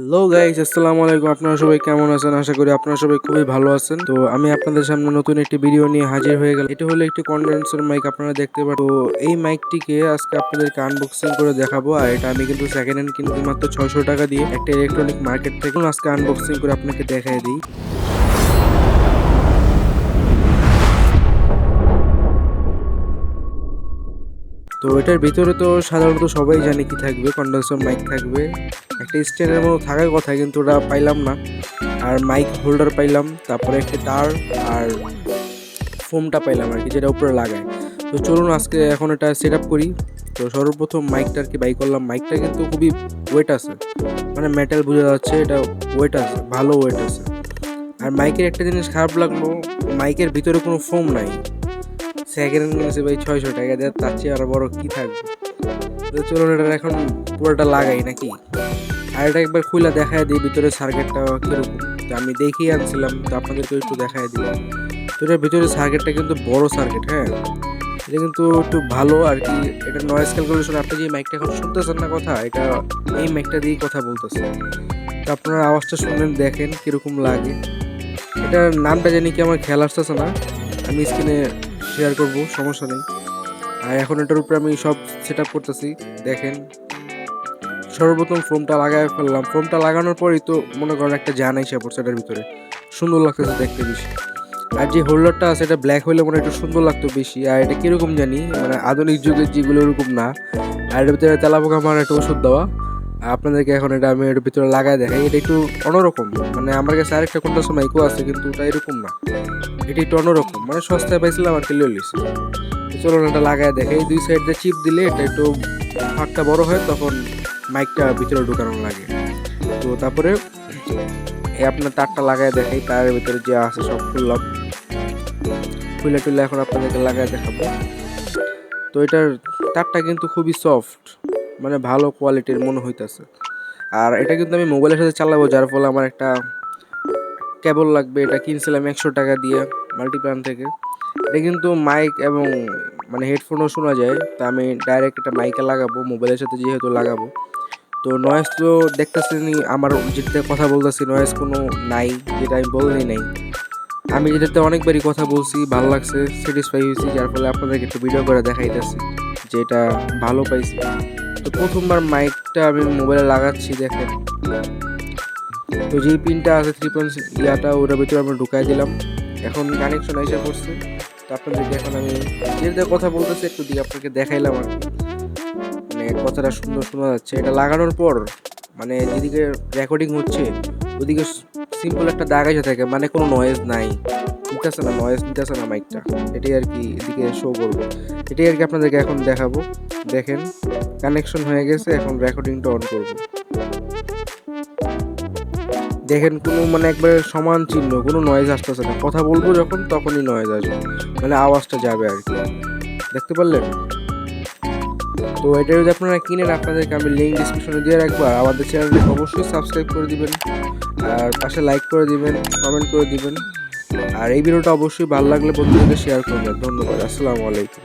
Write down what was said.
Hello guys, আসসালামু আলাইকুম। আপনারা সবাই কেমন আছেন? আশা করি আপনারা সবাই খুবই ভালো আছেন। তো আমি আপনাদের সামনে নতুন একটি ভিডিও নিয়ে হাজির হয়ে গেলাম। এটা হলো একটি কন্ডেন্সার মাইক, আপনারা দেখতে পারেন। তো এই মাইকটিকে আজকে আপনাদেরকে আনবক্সিং করে দেখাবো। আর এটা আমি কিন্তু সেকেন্ড হ্যান্ড কিনতে মাত্র 600 টাকা দিয়ে একটা ইলেকট্রনিক মার্কেট থেকে। আজকে আনবক্সিং করে আপনাকে দেখাই দিই। তো এটার ভিতরে তো সাধারণত সবাই জানে কি থাকবে, কন্ডেন্সার মাইক থাকবে, একটা স্ট্যান্ডের মতো থাকার কথা, কিন্তু ওটা পাইলাম না। আর মাইক হোল্ডার পাইলাম, তারপরে একটা তার আর ফোমটা পাইলাম আর কি, যেটা উপরে লাগায়। তো চলুন আজকে এখন এটা সেট আপ করি। তো সর্বপ্রথম মাইকটা আর কি বাই করলাম। মাইকটা কিন্তু খুবই ওয়েট আছে, মানে মেটাল বোঝা যাচ্ছে, এটা ওয়েট আছে, ভালো ওয়েট আছে। আর মাইকের একটা জিনিস খারাপ লাগলো, মাইকের ভিতরে কোনো ফোম নাই। সেকেন্ড হ্যান্ড কিনেছে ভাই 600 টাকা দিয়ে, তার চেয়ে আরো বড় কি থাকবে। তো চলুন এটা এখন পুরোটা লাগাই নাকি। আর এটা একবার খুলে দেখায় দিই ভিতরে সার্কিটটা কিরকম। তো আমি দেখিয়ে আনছিলাম, তো আপনাদেরকে একটু দেখায় দিই। তো এটার ভিতরে সার্কিটটা কিন্তু বড় সার্কিট, হ্যাঁ, এটা কিন্তু একটু ভালো আর কি। এটা নয়েজ ক্যালকুলেশন, আপনি যে মাইকটা এখন শুনতেছেন না কথা, এটা এই মাইকটা দিয়েই কথা বলতেছে। তো আপনারা আওয়াজটা শুনেন, দেখেন কিরকম লাগে। এটার নামটা জানি কি আমার খেয়াল আসতেছে না, আমি স্ক্রিনে শেয়ার করব, সমস্যা নেই। আর এখন এটার উপরে আমি সব সেট আপ করতেছি, দেখেন। সর্বপ্রথম ফোমটা লাগাই ফেললাম। ফোমটা লাগানোর পরই তো মনে করেন একটা জান এসে পড়ছে এটার ভিতরে, সুন্দর লাগতেছে দেখতে বেশি। আর যে হোল্ডারটা আছে এটা ব্ল্যাক হইলে মনে একটু সুন্দর লাগতো বেশি। আর এটা কিরকম জানি, মানে আধুনিক যুগের যেগুলো ওরকম না। আর এটার ভিতরে তেলাপোকা মারার একটা ওষুধ দেওয়া। আপনাদেরকে এখন এটা আমি এর ভিতরে লাগাই দেখাই। এটা একটু অন্যরকম, মানে আমার কাছে আরেকটা কোনটা মাইকও আছে, কিন্তু ওটা এরকম না, এটা একটু অন্যরকম, মানে সস্তায় পাইছিলাম আর কি, লইলিস। চলুন এটা লাগাই দেখাই। দুই সাইড দিয়ে চিপ দিলে এটা একটু ফাঁকটা বড় হয়, তখন মাইকটা ভিতরে ঢুকানো লাগে। তো তারপরে এই আপনার তারটা লাগাই দেখাই। তারের ভিতরে যে আছে সব খুললাম, খুলে টুলে এখন আপনাদেরকে লাগাই দেখাবো। তো এটার তারটা কিন্তু খুবই সফট, মানে ভালো কোয়ালিটির মনে হইতেছে। আর এটা কিন্তু আমি মোবাইলের সাথে চালাবো, যার ফলে আমার একটা কেবল লাগবে। এটা কিনছিলাম 100 টাকা দিয়ে মাল্টিপ্ল্যান থেকে। এটা কিন্তু মাইক এবং মানে হেডফোনও শোনা যায়। তা আমি ডাইরেক্ট এটা মাইকে লাগাবো, মোবাইলের সাথে যেহেতু লাগাবো। তো নয়েজ তো দেখতেছেনই, আমার যেটাতে কথা বলতেছি নয়েজ কোনো নাই, যেটা আমি বললেই নাই। আমি যেটাতে অনেকবারই কথা বলছি, ভালো লাগছে, স্যাটিসফাই হয়েছি, যার ফলে আপনাদেরকে একটু ভিডিও করে দেখাইতেছি যে এটা ভালো পাইছি। তো প্রথমবার মাইকটা আমি মোবাইলে লাগাচ্ছি, দেখেন। তো যেই পিনটা আছে 3 ইয়াটা, ওটার ভিতরে আমরা ঢুকাই দিলাম। এখন কানেকশন এসে পড়ছে। তো আপনাদেরকে এখন আমি যেটা কথা বলতেছি একটু দিয়ে আপনাকে দেখাইলাম আর কি। মানে কথাটা সুন্দর শোনা যাচ্ছে। এটা লাগানোর পর মানে যেদিকে রেকর্ডিং হচ্ছে ওদিকে সিম্পল একটা দাগ এসে থাকে, মানে কোনো নয়েজ নাই, নিতেছে না, নয়েজ নিতেছে না মাইকটা। এটাই আর কি এদিকে শো করবে। এটাই আর কি আপনাদেরকে এখন দেখাবো। দেখেন কানেকশন হয়ে গেছে, এখন রেকর্ডিংটা অন করব। দেখেন কোনো মানে একবারে সমান চিহ্ন, কোনো নয়েজ আসতেছে না। কথা বলবো যখন তখনই নয়েজ আসবে, মানে আওয়াজটা যাবে আর কি। দেখতে পারলেন? তো এটা যদি আপনারা কিনেন, আপনাদেরকে আমি লিঙ্ক ডিসক্রিপশনে দিয়ে রাখবো। আর আমাদের চ্যানেলটি অবশ্যই সাবস্ক্রাইব করে দিবেন, আর পাশে লাইক করে দিবেন, কমেন্ট করে দিবেন। আর এই ভিডিওটা অবশ্যই ভালো লাগলে বন্ধুদেরকে শেয়ার করবেন। ধন্যবাদ, আসসালামু আলাইকুম।